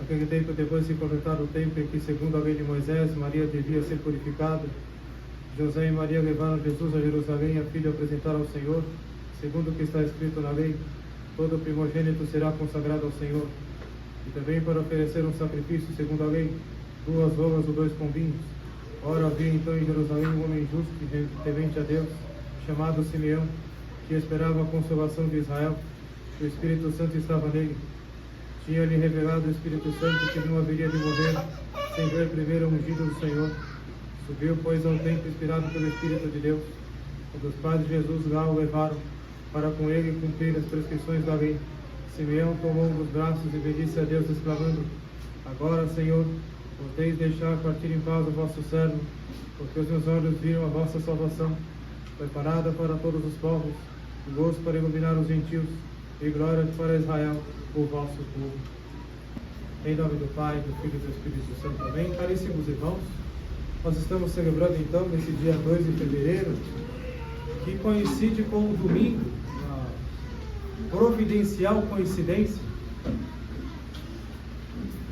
Naquele tempo, depois de se completar o tempo em que, segundo a lei de Moisés, Maria devia ser purificada, José e Maria levaram Jesus a Jerusalém a fim de apresentar ao Senhor, segundo o que está escrito na lei: todo primogênito será consagrado ao Senhor. E também para oferecer um sacrifício segundo a lei, 2 rolas ou 2 pombinhos. Ora, havia então em Jerusalém um homem justo e temente a Deus, chamado Simeão, que esperava a consolação de Israel. O Espírito Santo estava nele. Tinha-lhe revelado o Espírito Santo que não haveria de morrer sem ver primeiro o ungido do Senhor. Subiu, pois, ao templo inspirado pelo Espírito de Deus. Quando os pais de Jesus lá o levaram para com ele cumprir as prescrições da lei, Simeão tomou nos braços e bendisse a Deus, exclamando: agora, Senhor, podeis deixar partir em paz o vosso servo, porque os meus olhos viram a vossa salvação, preparada para todos os povos, gozo para iluminar os gentios, e glória para Israel, o vosso povo. Em nome do Pai, do Filho e do Espírito Santo. Amém. Caríssimos irmãos, nós estamos celebrando então, nesse dia 2 de fevereiro, que coincide com o domingo, uma providencial coincidência,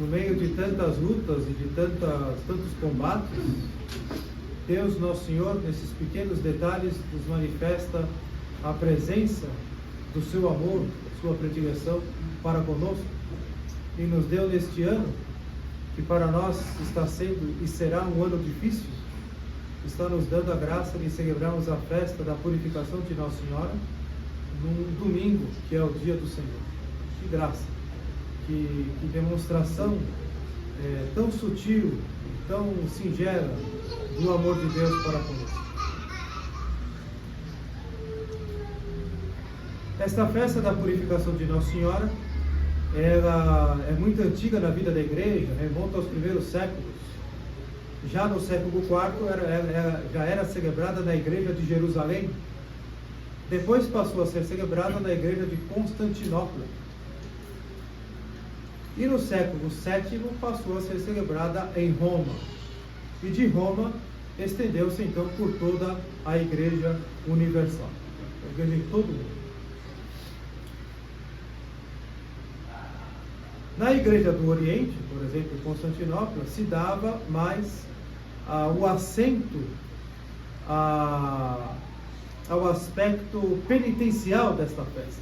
no meio de tantas lutas e de tantos combates. Deus, nosso Senhor, nesses pequenos detalhes, nos manifesta a presença do seu amor, sua predileção para conosco, e nos deu neste ano, que para nós está sendo e será um ano difícil, está nos dando a graça de celebrarmos a festa da purificação de Nossa Senhora, num domingo, que é o dia do Senhor. Que graça, que demonstração tão sutil, tão singela do amor de Deus para conosco. Esta festa da purificação de Nossa Senhora, ela é muito antiga na vida da igreja, remonta aos primeiros séculos. Já no século IV, já era celebrada na igreja de Jerusalém. Depois passou a ser celebrada na igreja de Constantinopla. E no século VII passou a ser celebrada em Roma. E de Roma estendeu-se então por toda a igreja universal, a igreja de todo mundo. Na igreja do Oriente, por exemplo, em Constantinopla, se dava mais o acento ao aspecto penitencial desta festa.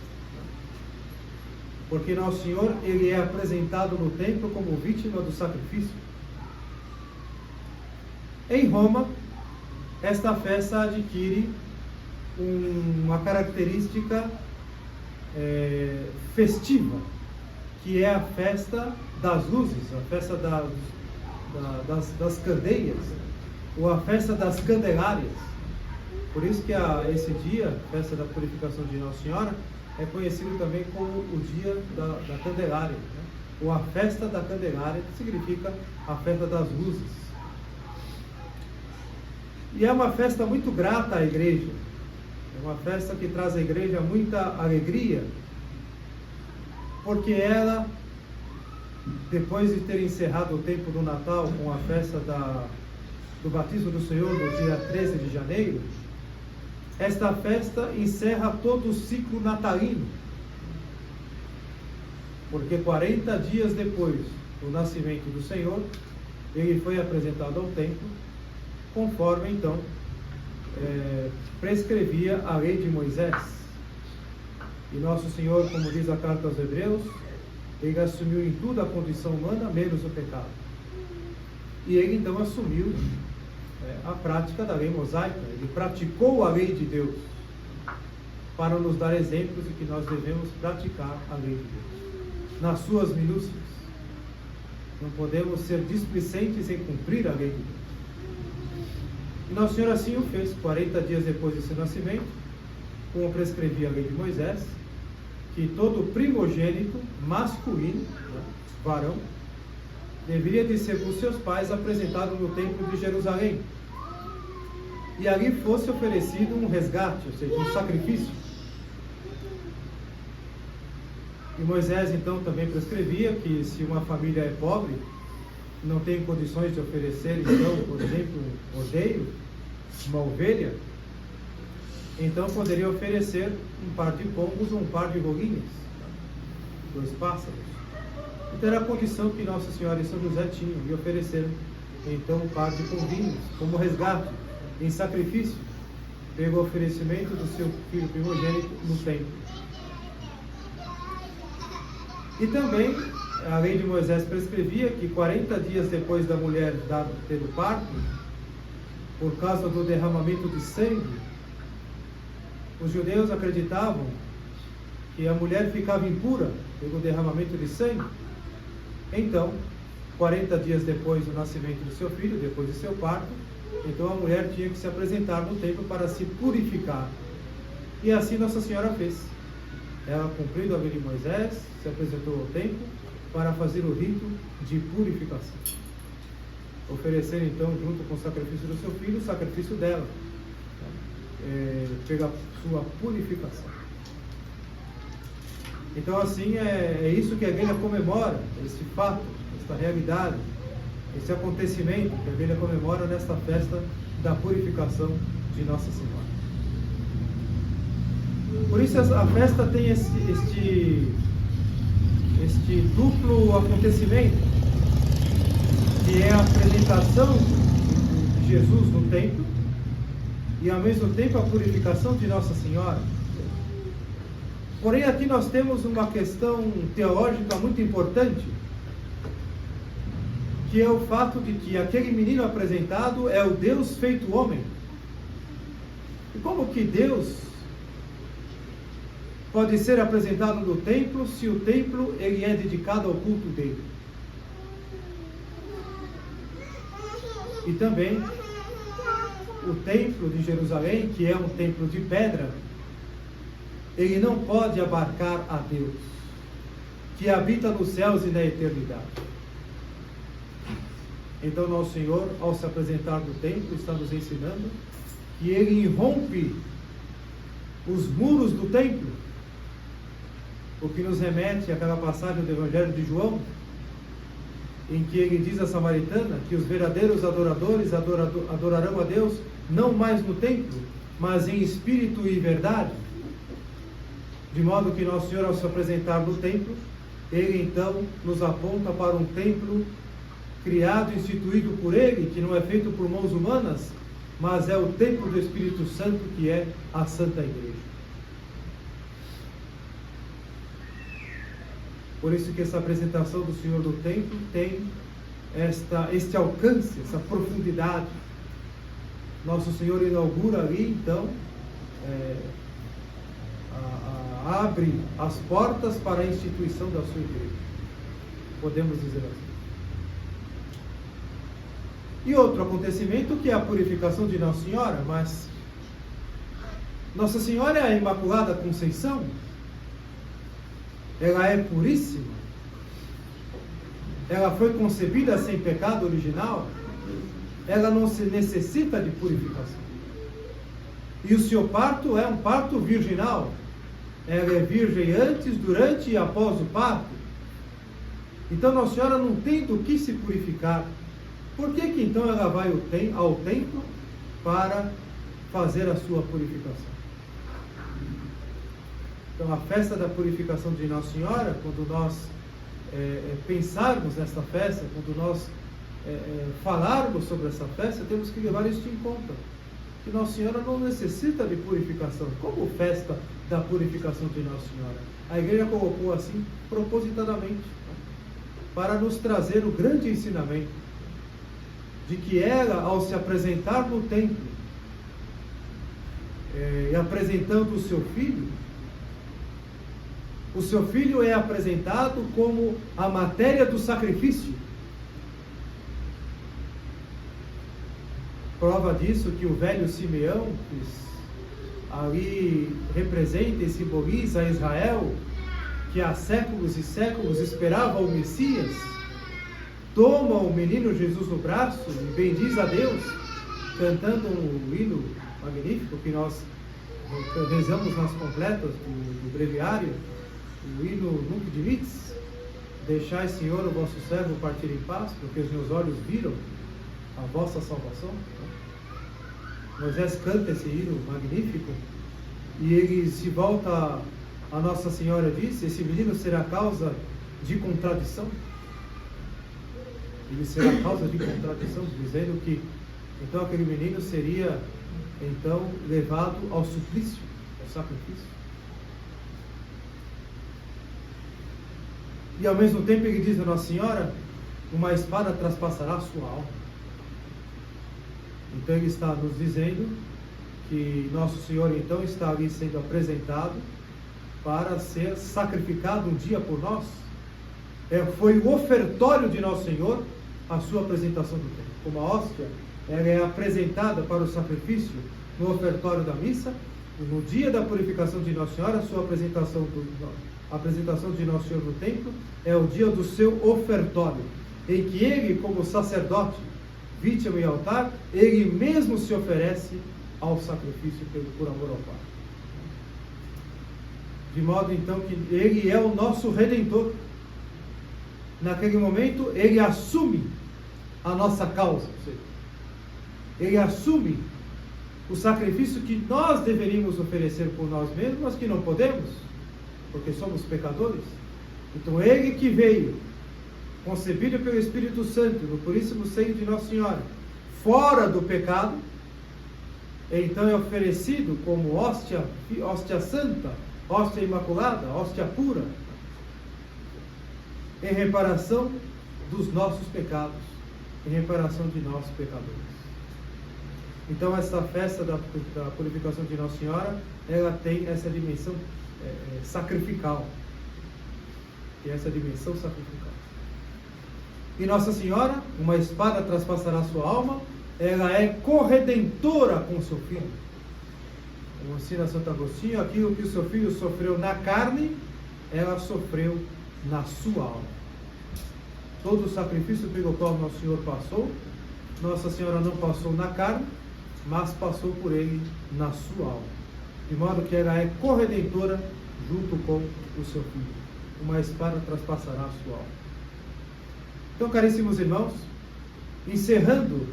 Porque Nosso Senhor, ele é apresentado no templo como vítima do sacrifício. Em Roma, esta festa adquire uma característica festiva, que é a festa das luzes, a festa das candeias, ou a festa das candelárias. Por isso que esse dia, a festa da purificação de Nossa Senhora, é conhecido também como o dia da Candelária, né? Ou a festa da Candelária, que significa a festa das luzes. E é uma festa muito grata à igreja, é uma festa que traz à igreja muita alegria, porque ela, depois de ter encerrado o tempo do Natal com a festa do batismo do Senhor no dia 13 de janeiro, esta festa encerra todo o ciclo natalino, porque 40 dias depois do nascimento do Senhor, ele foi apresentado ao templo, conforme então prescrevia a lei de Moisés. E Nosso Senhor, como diz a carta aos Hebreus, ele assumiu em tudo a condição humana, menos o pecado. E ele então assumiu a prática da lei mosaica. Ele praticou a lei de Deus, para nos dar exemplos de que nós devemos praticar a lei de Deus, nas suas minúcias. Não podemos ser displicentes em cumprir a lei de Deus. E Nosso Senhor assim o fez, 40 dias depois de seu nascimento, como prescrevia a lei de Moisés, que todo primogênito masculino, varão, deveria de ser por seus pais apresentado no templo de Jerusalém, e ali fosse oferecido um resgate, ou seja, um sacrifício. E Moisés então também prescrevia que se uma família é pobre, não tem condições de oferecer então, por exemplo, um rodeio, uma ovelha, então poderia oferecer um par de pombos ou um par de rolinhas, 2 pássaros. Então era a condição que Nossa Senhora e São José tinham, e ofereceram então o par de pombinhos como resgate, em sacrifício, pelo oferecimento do seu filho primogênito no templo. E também a lei de Moisés prescrevia que 40 dias depois da mulher ter o parto, por causa do derramamento de sangue, os judeus acreditavam que a mulher ficava impura pelo derramamento de sangue. Então, 40 dias depois do nascimento do seu filho, depois do seu parto, então a mulher tinha que se apresentar no templo para se purificar. E assim Nossa Senhora fez. Ela, cumprindo a lei de Moisés, se apresentou ao templo para fazer o rito de purificação, oferecendo então, junto com o sacrifício do seu filho, o sacrifício dela, pela sua purificação. Então assim é isso que a igreja comemora, esse fato, esta realidade, esse acontecimento que a igreja comemora nesta festa da purificação de Nossa Senhora. Por isso a festa tem este duplo acontecimento, que é a apresentação de Jesus no templo e ao mesmo tempo a purificação de Nossa Senhora. Porém aqui nós temos uma questão teológica muito importante, que é o fato de que aquele menino apresentado é o Deus feito homem. E como que Deus pode ser apresentado no templo se o templo ele é dedicado ao culto dele? E também o templo de Jerusalém, que é um templo de pedra, ele não pode abarcar a Deus, que habita nos céus e na eternidade. Então Nosso Senhor, ao se apresentar no templo, está nos ensinando que ele irrompe os muros do templo, o que nos remete àquela passagem do Evangelho de João, em que ele diz à samaritana que os verdadeiros adoradores adorarão a Deus não mais no templo, mas em espírito e verdade. De modo que Nosso Senhor, ao se apresentar no templo, ele então nos aponta para um templo criado e instituído por ele, que não é feito por mãos humanas, mas é o templo do Espírito Santo, que é a Santa Igreja. Por isso que essa apresentação do Senhor no templo tem este alcance, essa profundidade. Nosso Senhor inaugura ali, então, abre as portas para a instituição da sua igreja, podemos dizer assim. E outro acontecimento, que é a purificação de Nossa Senhora, mas Nossa Senhora é a Imaculada Conceição, ela é puríssima, ela foi concebida sem pecado original, ela não se necessita de purificação. E o seu parto é um parto virginal, ela é virgem antes, durante e após o parto. Então Nossa Senhora não tem do que se purificar. Por que então ela vai ao templo para fazer a sua purificação? Então a festa da purificação de Nossa Senhora, quando nós pensarmos nesta festa, quando nós falarmos sobre essa festa, temos que levar isto em conta, que Nossa Senhora não necessita de purificação. Como festa da purificação de Nossa Senhora? A igreja colocou assim propositadamente, para nos trazer o grande ensinamento de que ela, ao se apresentar no templo e apresentando o seu filho é apresentado como a matéria do sacrifício. Prova disso que o velho Simeão, que ali representa e simboliza Israel, que há séculos e séculos esperava o Messias, toma o menino Jesus no braço e bendiz a Deus, cantando um hino magnífico que nós rezamos nas completas do breviário, o hino Nunc Dimittis: deixai, Senhor, o vosso servo partir em paz, porque os meus olhos viram a vossa salvação. Moisés canta esse hino magnífico e ele se volta a Nossa Senhora e diz: esse menino será causa de contradição. Ele será causa de contradição, dizendo que então aquele menino seria então levado ao suplício, ao sacrifício. E ao mesmo tempo ele diz a Nossa Senhora, uma espada traspassará a sua alma. Então ele está nos dizendo que Nosso Senhor então está ali sendo apresentado para ser sacrificado um dia por nós. Foi o ofertório de Nosso Senhor a sua apresentação do templo. Como a hóstia, ela é apresentada para o sacrifício no ofertório da missa, no dia da purificação de Nossa Senhora, a sua apresentação de Nosso Senhor no templo é o dia do seu ofertório, em que ele, como sacerdote, vítima e altar, ele mesmo se oferece ao sacrifício por amor ao Pai. De modo então que ele é o nosso Redentor. Naquele momento ele assume a nossa causa, ou seja, ele assume o sacrifício que nós deveríamos oferecer por nós mesmos, mas que não podemos, porque somos pecadores. Então ele que veio, concebido pelo Espírito Santo, no puríssimo seio de Nossa Senhora, fora do pecado, então é oferecido como hóstia santa, hóstia imaculada, hóstia pura, em reparação dos nossos pecados, em reparação de nós pecadores. Então essa festa da purificação de Nossa Senhora, ela tem essa dimensão sacrificial. E essa dimensão sacrificial. E Nossa Senhora, uma espada traspassará sua alma, ela é corredentora com o seu filho. Como ensina Santo Agostinho, aquilo que o seu filho sofreu na carne, ela sofreu na sua alma. Todo o sacrifício pelo qual Nosso Senhor passou, Nossa Senhora não passou na carne, mas passou por ele na sua alma. De modo que ela é corredentora junto com o seu filho. Uma espada traspassará a sua alma. Então, caríssimos irmãos, encerrando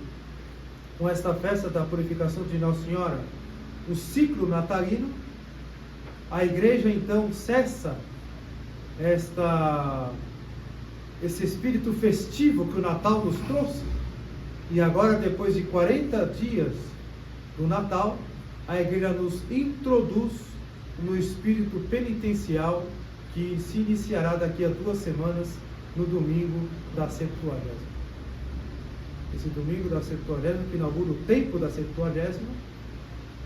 com esta festa da purificação de Nossa Senhora, o ciclo natalino, a igreja então cessa esse espírito festivo que o Natal nos trouxe, e agora, depois de 40 dias do Natal, a igreja nos introduz no espírito penitencial que se iniciará daqui a 2 semanas, no domingo da Septuagésima. Esse domingo da Septuagésima que inaugura o tempo da Septuagésima,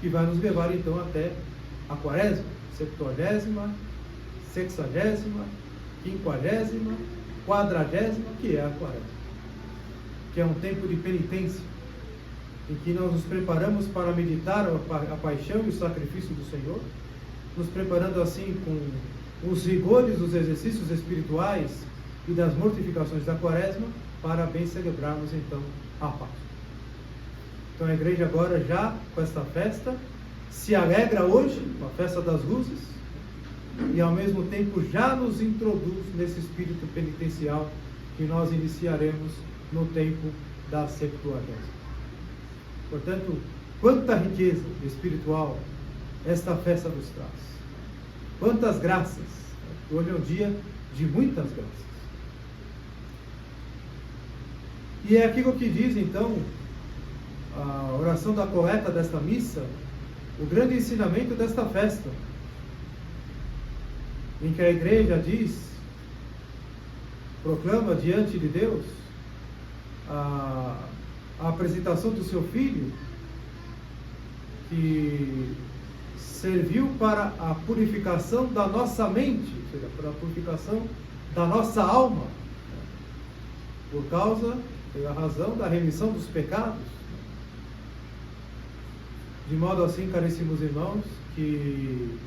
que vai nos levar então até a Quaresma, Septuagésima, Sexagésima, Quinquagésima, Quadragésima, que é a Quaresma, que é um tempo de penitência, em que nós nos preparamos para meditar a paixão e o sacrifício do Senhor, nos preparando assim com os rigores dos exercícios espirituais e das mortificações da Quaresma, para bem celebrarmos então a Páscoa. Então a igreja agora, já com esta festa, se alegra hoje com a festa das luzes, e ao mesmo tempo já nos introduz nesse espírito penitencial que nós iniciaremos no tempo da Septuagésima. Portanto, quanta riqueza espiritual esta festa nos traz. Quantas graças. Hoje é um dia de muitas graças. E é aquilo que diz então a oração da coleta desta missa, o grande ensinamento desta festa, em que a igreja diz, proclama diante de Deus a apresentação do seu filho, que serviu para a purificação da nossa mente, ou seja, para a purificação da nossa alma, por causa, pela razão da remissão dos pecados. De modo assim, caríssimos irmãos, que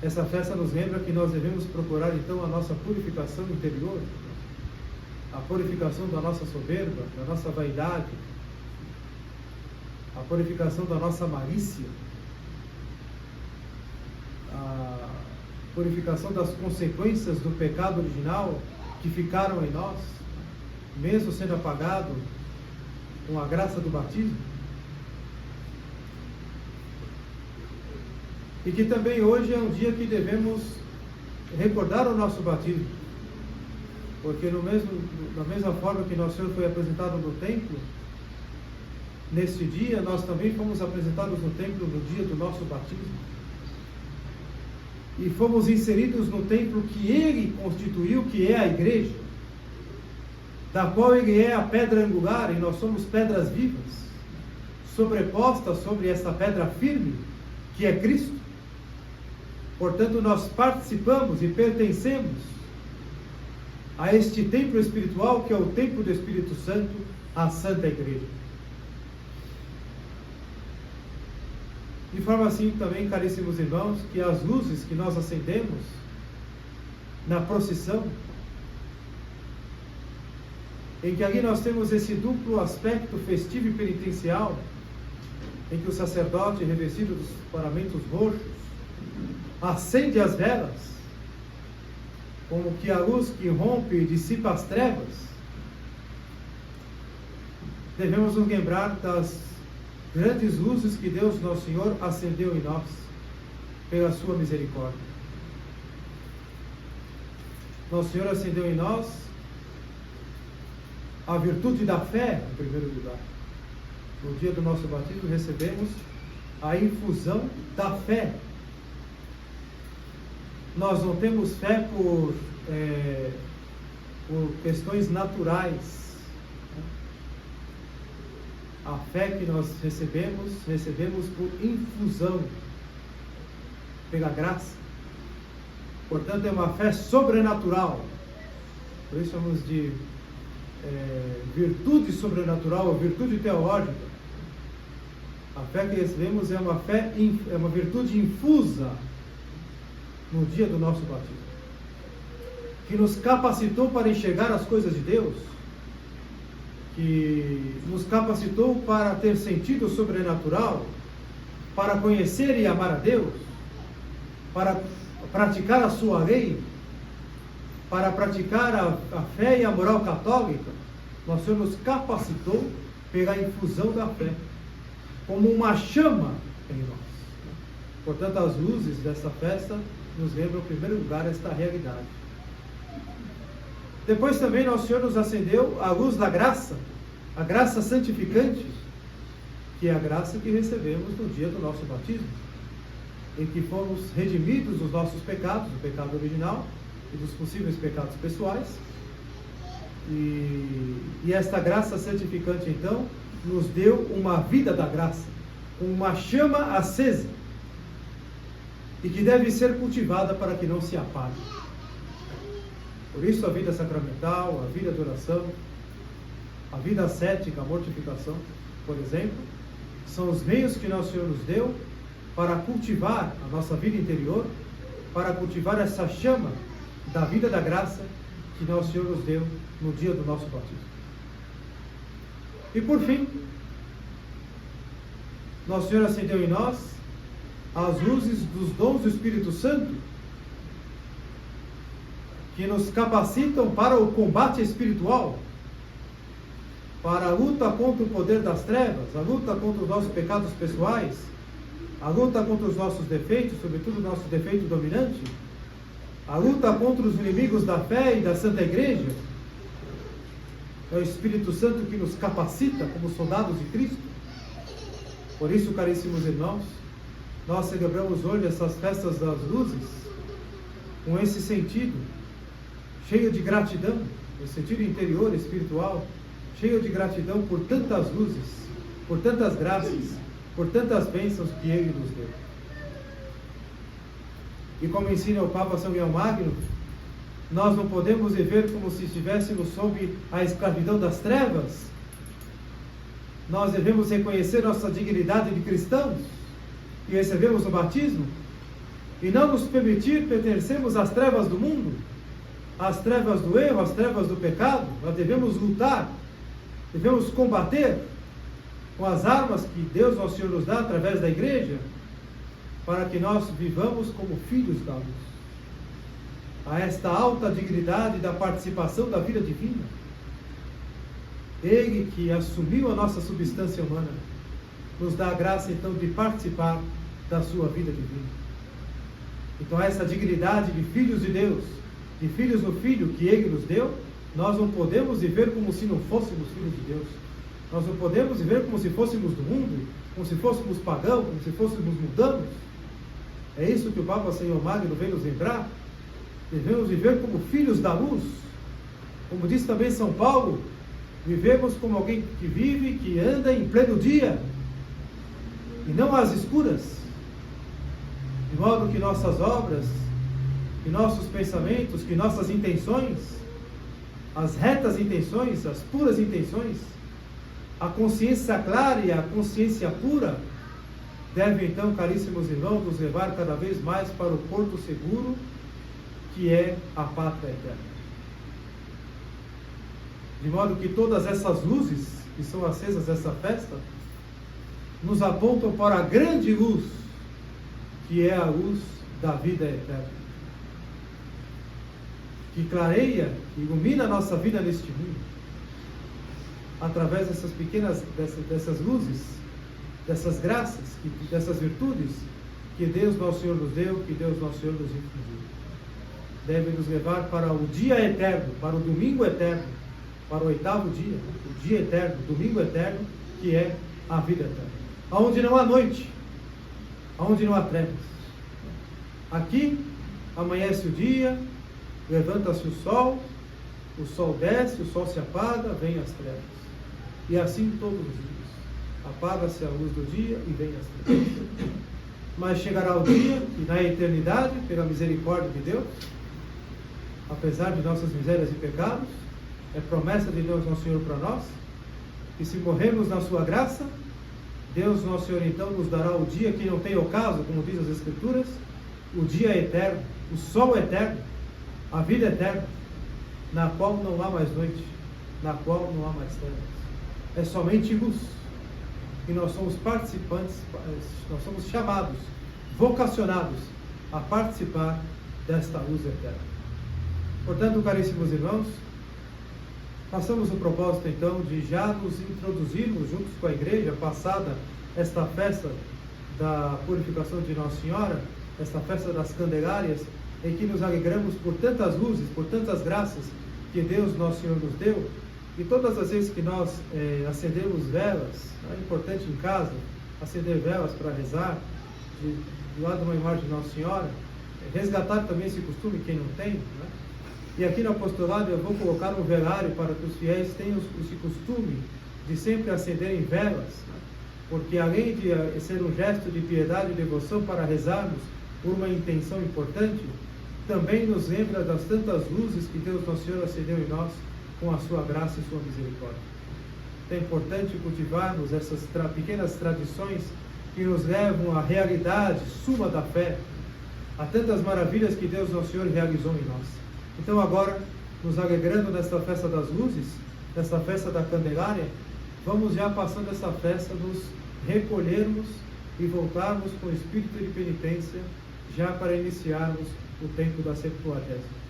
essa festa nos lembra que nós devemos procurar então a nossa purificação interior, a purificação da nossa soberba, da nossa vaidade, a purificação da nossa malícia, a purificação das consequências do pecado original que ficaram em nós, mesmo sendo apagado com a graça do batismo. E que também hoje é um dia que devemos recordar o nosso batismo, Porque da mesma forma que nosso Senhor foi apresentado no templo, neste dia nós também fomos apresentados no templo no dia do nosso batismo. E fomos inseridos no templo que Ele constituiu, que é a igreja, da qual Ele é a pedra angular, e nós somos pedras vivas, sobrepostas sobre essa pedra firme, que é Cristo. Portanto, nós participamos e pertencemos a este templo espiritual, que é o templo do Espírito Santo, a Santa Igreja. De forma assim, também, caríssimos irmãos, que as luzes que nós acendemos na procissão, em que ali nós temos esse duplo aspecto festivo e penitencial, em que o sacerdote, revestido dos paramentos roxos, acende as velas, como que a luz que rompe e dissipa as trevas. Devemos nos lembrar das grandes luzes que Deus, nosso Senhor, acendeu em nós, pela sua misericórdia. Nosso Senhor acendeu em nós a virtude da fé, em primeiro lugar. No dia do nosso batismo recebemos a infusão da fé. Nós não temos fé por questões naturais. A fé que nós recebemos por infusão, pela graça. Portanto, é uma fé sobrenatural. Por isso chamamos de virtude sobrenatural, ou virtude teológica. A fé que recebemos é uma virtude infusa no dia do nosso batismo, que nos capacitou para enxergar as coisas de Deus, que nos capacitou para ter sentido sobrenatural, para conhecer e amar a Deus, para praticar a sua lei, para praticar a fé e a moral católica. Nosso Senhor nos capacitou pela infusão da fé, como uma chama em nós. Portanto, as luzes dessa festa nos lembram, em primeiro lugar, esta realidade. Depois também Nosso Senhor nos acendeu a luz da graça, a graça santificante, que é a graça que recebemos no dia do nosso batismo, em que fomos redimidos dos nossos pecados, do pecado original e dos possíveis pecados pessoais. E esta graça santificante, então, nos deu uma vida da graça, uma chama acesa, e que deve ser cultivada para que não se apague. Por isso a vida sacramental, a vida de oração, a vida ascética, a mortificação, por exemplo, são os meios que Nosso Senhor nos deu para cultivar a nossa vida interior, para cultivar essa chama da vida da graça que Nosso Senhor nos deu no dia do nosso batismo. E por fim, Nosso Senhor acendeu em nós as luzes dos dons do Espírito Santo, que nos capacitam para o combate espiritual, para a luta contra o poder das trevas, a luta contra os nossos pecados pessoais, a luta contra os nossos defeitos, sobretudo o nosso defeito dominante, a luta contra os inimigos da fé e da Santa Igreja. É o Espírito Santo que nos capacita como soldados de Cristo. Por isso, caríssimos irmãos, nós celebramos hoje essas festas das luzes com esse sentido, cheio de gratidão, no sentido interior, espiritual, cheio de gratidão por tantas luzes, por tantas graças, por tantas bênçãos que Ele nos deu. E como ensina o Papa São Leão Magno, nós não podemos viver como se estivéssemos sob a escravidão das trevas. Nós devemos reconhecer nossa dignidade de cristãos, que recebemos o batismo, e não nos permitir pertencermos às trevas do mundo, às trevas do erro, às trevas do pecado. Nós devemos lutar, devemos combater com as armas que Deus, nosso Senhor, nos dá através da igreja, para que nós vivamos como filhos da luz, a esta alta dignidade da participação da vida divina. Ele que assumiu a nossa substância humana, nos dá a graça então de participar da sua vida divina. Então essa dignidade de filhos de Deus, de filhos no Filho que Ele nos deu, Nós não podemos viver como se não fôssemos filhos de Deus. Nós não podemos viver como se fôssemos do mundo, como se fôssemos pagãos, como se fôssemos mundanos. É isso que o Papa Senhor Magno vem nos lembrar. Devemos viver como filhos da luz. Como diz também São Paulo, vivemos como alguém que vive, que anda em pleno dia, e não às escuras. De modo que nossas obras, que nossos pensamentos, que nossas intenções, as retas intenções, as puras intenções, a consciência clara e a consciência pura, devem então, caríssimos irmãos, nos levar cada vez mais para o porto seguro, que é a pátria eterna. De modo que todas essas luzes que são acesas nessa festa, nos apontam para a grande luz, que é a luz da vida eterna, que clareia, que ilumina a nossa vida neste mundo, através dessas pequenas, dessas luzes, dessas graças, dessas virtudes, que Deus Nosso Senhor nos deu, que Deus Nosso Senhor nos infundiu. Deve nos levar para o dia eterno, para o domingo eterno, para o 8º dia, o dia eterno, o domingo eterno, que é a vida eterna. Onde não há noite, onde não há trevas. Aqui amanhece o dia, levanta-se o sol desce, o sol se apaga, vem as trevas. E assim todos os dias. Apaga-se a luz do dia e vem as trevas. Mas chegará o dia, e na eternidade, pela misericórdia de Deus, apesar de nossas misérias e pecados, é promessa de Deus Nosso Senhor para nós, que se morrermos na sua graça, Deus Nosso Senhor então nos dará o dia que não tem ocaso, como diz as Escrituras, o dia eterno, o sol eterno, a vida eterna, na qual não há mais noite, na qual não há mais trevas. É somente luz. E nós somos participantes, nós somos chamados, vocacionados a participar desta luz eterna. Portanto, caríssimos irmãos, façamos o propósito então de já nos introduzirmos juntos com a igreja, passada esta festa da purificação de Nossa Senhora, esta festa das Candelárias, em que nos alegramos por tantas luzes, por tantas graças que Deus Nosso Senhor nos deu. E todas as vezes que nós acendemos velas, é importante em casa acender velas para rezar, do lado de uma imagem de Nossa Senhora, resgatar também esse costume, quem não tem, né? E aqui no apostolado eu vou colocar um velário para que os fiéis tenham esse costume de sempre acenderem velas, né? Porque além de ser um gesto de piedade e devoção para rezarmos por uma intenção importante, também nos lembra das tantas luzes que Deus Nosso Senhor acendeu em nós com a sua graça e sua misericórdia. É importante cultivarmos essas pequenas tradições que nos levam à realidade suma da fé, a tantas maravilhas que Deus Nosso Senhor realizou em nós. Então agora, nos alegrando nesta festa das luzes, nesta festa da Candelária, vamos já passando essa festa, nos recolhermos e voltarmos com o espírito de penitência, já para iniciarmos o tempo da Septuagésima.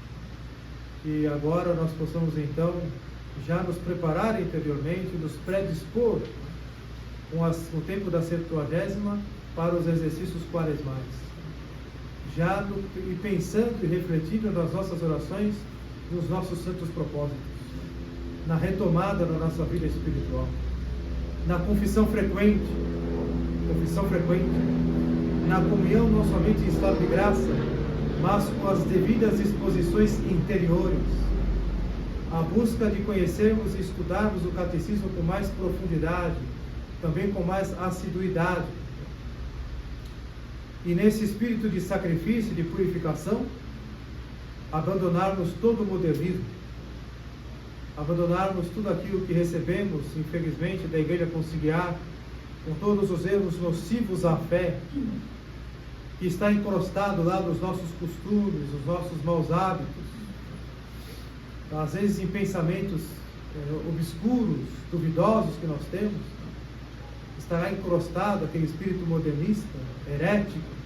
E agora nós possamos então já nos preparar interiormente, nos predispor com o tempo da Septuagésima para os exercícios quaresmais. Já e pensando e refletindo nas nossas orações, nos nossos santos propósitos, na retomada da nossa vida espiritual, na confissão frequente, na comunhão não somente em estado de graça, mas com as devidas disposições interiores, a busca de conhecermos e estudarmos o catecismo com mais profundidade, também com mais assiduidade. E nesse espírito de sacrifício e de purificação, abandonarmos todo o modernismo, abandonarmos tudo aquilo que recebemos, infelizmente, da Igreja Conciliar, com todos os erros nocivos à fé, que está encrostado lá nos nossos costumes, nos nossos maus hábitos, às vezes em pensamentos obscuros, duvidosos que nós temos, estará encrostado aquele espírito modernista, herético.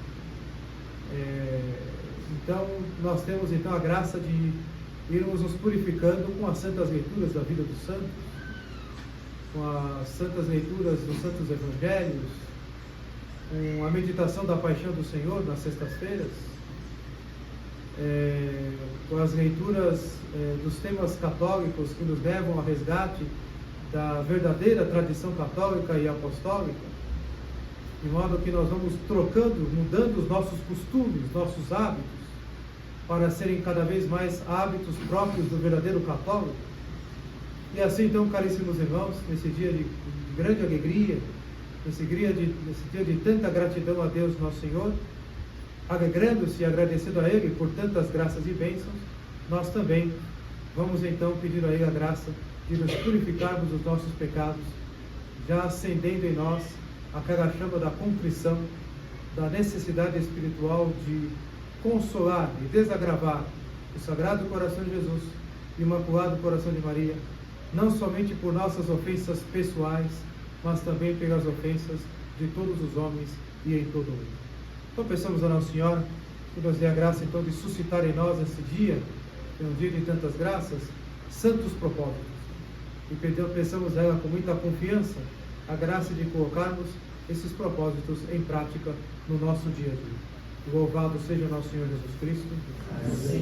Então, nós temos então a graça de irmos nos purificando com as santas leituras da vida dos santos, com as santas leituras dos santos evangelhos, com a meditação da paixão do Senhor nas sextas-feiras, com as leituras dos temas católicos que nos levam ao resgate da verdadeira tradição católica e apostólica, de modo que nós vamos trocando, mudando os nossos costumes, nossos hábitos, para serem cada vez mais hábitos próprios do verdadeiro católico. E assim, então, caríssimos irmãos, nesse dia de grande alegria, nesse dia de tanta gratidão a Deus, nosso Senhor, alegrando-se e agradecendo a Ele por tantas graças e bênçãos, nós também vamos então pedir a Ele a graça de nos purificarmos dos nossos pecados, já acendendo em nós aquela chama da contrição, da necessidade espiritual de consolar e desagravar o Sagrado Coração de Jesus e o Imaculado Coração de Maria, não somente por nossas ofensas pessoais, mas também pelas ofensas de todos os homens e em todo o mundo. Então peçamos a Nossa Senhora que nos dê a graça então de suscitar em nós esse dia, que é um dia de tantas graças, santos propósitos. E peçamos a ela com muita confiança a graça de colocarmos esses propósitos em prática no nosso dia a dia. Louvado seja nosso Senhor Jesus Cristo. Amém.